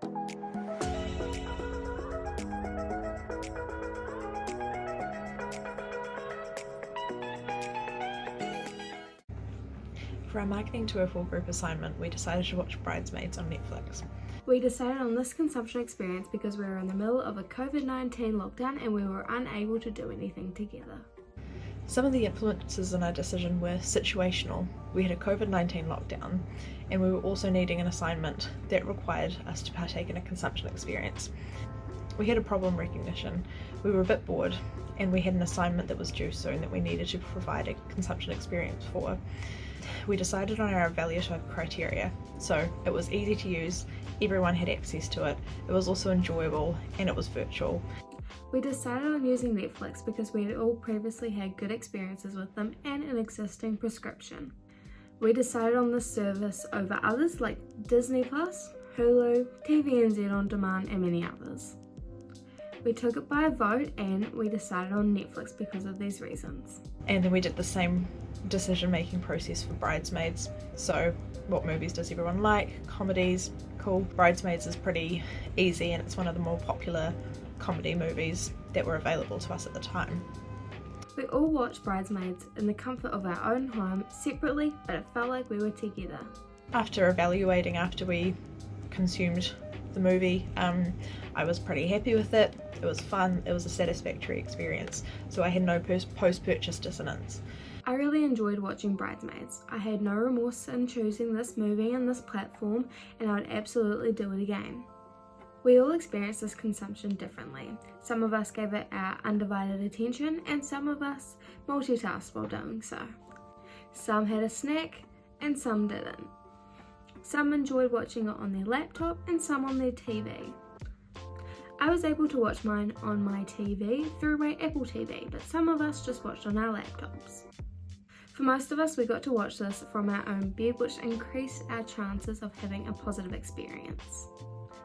For our MKTG204 group assignment, we decided to watch Bridesmaids on Netflix. We decided on this consumption experience because we were in the middle of a COVID-19 lockdown and we were unable to do anything together. Some of the influences in our decision were situational. We had a COVID-19 lockdown, and we were also needing an assignment that required us to partake in a consumption experience. We had a problem recognition. We were a bit bored, and we had an assignment that was due soon that we needed to provide a consumption experience for. We decided on our evaluative criteria, so it was easy to use, everyone had access to it, it was also enjoyable, and it was virtual. We decided on using Netflix because we had all previously had good experiences with them and an existing prescription. We decided on this service over others like Disney+, Hulu, TVNZ On Demand and many others. We took it by a vote and we decided on Netflix because of these reasons. And then we did the same decision-making process for Bridesmaids. So what movies does everyone like? Comedies, cool. Bridesmaids is pretty easy and it's one of the more popular comedy movies that were available to us at the time. We all watched Bridesmaids in the comfort of our own home, separately, but it felt like we were together. After evaluating, after we consumed the movie, I was pretty happy with it. It was fun, it was a satisfactory experience, so I had no post-purchase dissonance. I really enjoyed watching Bridesmaids. I had no remorse in choosing this movie and this platform, and I would absolutely do it again. We all experienced this consumption differently. Some of us gave it our undivided attention and some of us multitasked while doing so. Some had a snack and some didn't. Some enjoyed watching it on their laptop and some on their TV. I was able to watch mine on my TV through my Apple TV, but some of us just watched on our laptops. For most of us, we got to watch this from our own bed, which increased our chances of having a positive experience.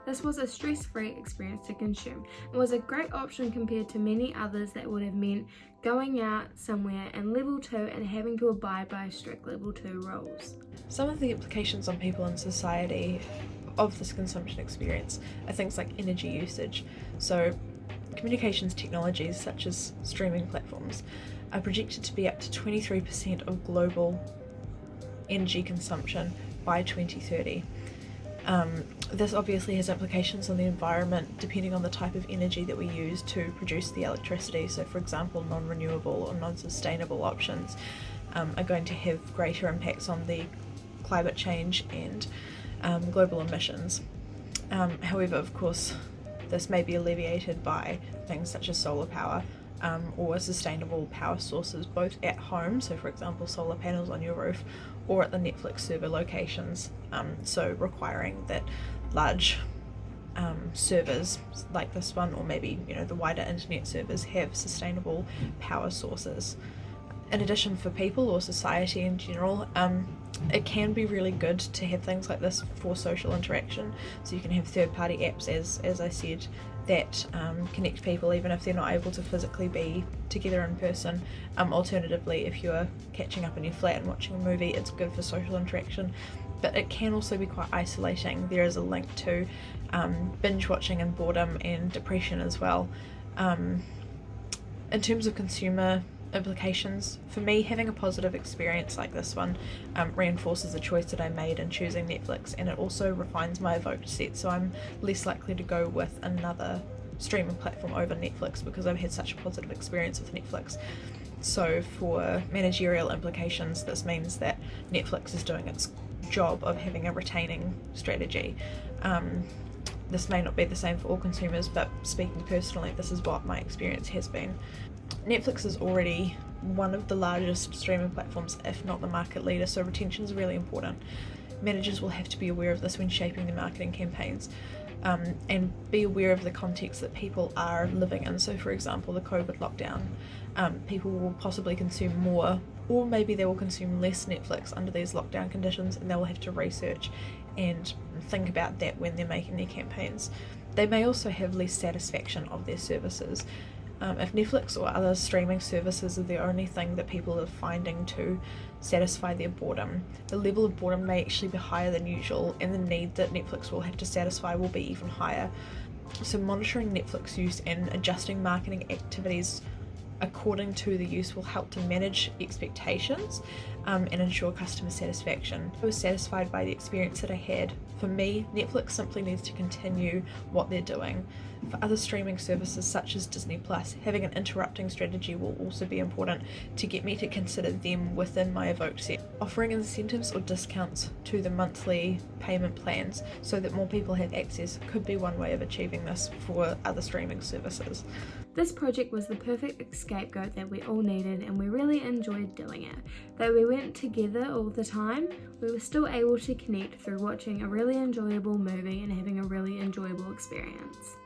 This was a stress-free experience to consume and was a great option compared to many others that would have meant going out somewhere in level 2 and having to abide by strict level 2 rules. Some of the implications on people in society of this consumption experience are things like energy usage. So communications technologies such as streaming platforms are projected to be up to 23% of global energy consumption by 2030. This obviously has implications on the environment depending on the type of energy that we use to produce the electricity. So for example, non-renewable or non-sustainable options are going to have greater impacts on the climate change and global emissions. However, of course, this may be alleviated by things such as solar power or sustainable power sources both at home, so for example solar panels on your roof, or at the Netflix server locations, so requiring that large servers like this one, or maybe the wider internet servers, have sustainable power sources. In addition, for people or society in general, it can be really good to have things like this for social interaction. So you can have third-party apps, as I said, that connect people even if they're not able to physically be together in person. Alternatively, if you're catching up in your flat and watching a movie, it's good for social interaction, but it can also be quite isolating. There is a link to binge watching and boredom and depression as well. In terms of consumer implications, for me, having a positive experience like this one reinforces the choice that I made in choosing Netflix, and it also refines my vote set, so I'm less likely to go with another streaming platform over Netflix because I've had such a positive experience with Netflix. So for managerial implications, this means that Netflix is doing its job of having a retaining strategy. This may not be the same for all consumers, but speaking personally, this is what my experience has been. Netflix is already one of the largest streaming platforms, if not the market leader, so retention is really important. Managers will have to be aware of this when shaping their marketing campaigns, and be aware of the context that people are living in. So for example, the COVID lockdown, people will possibly consume more, or maybe they will consume less Netflix under these lockdown conditions, and they will have to research and think about that when they're making their campaigns. They may also have less satisfaction of their services. If Netflix or other streaming services are the only thing that people are finding to satisfy their boredom, the level of boredom may actually be higher than usual, and the need that Netflix will have to satisfy will be even higher. So monitoring Netflix use and adjusting marketing activities according to the use will help to manage expectations and ensure customer satisfaction. I was satisfied by the experience that I had. For me, Netflix simply needs to continue what they're doing. For other streaming services such as Disney Plus, having an interrupting strategy will also be important to get me to consider them within my evoked set. Offering incentives or discounts to the monthly payment plans so that more people have access could be one way of achieving this for other streaming services. This project was the perfect scapegoat that we all needed, and we really enjoyed doing it. Though we weren't together all the time, we were still able to connect through watching a really enjoyable movie and having a really enjoyable experience.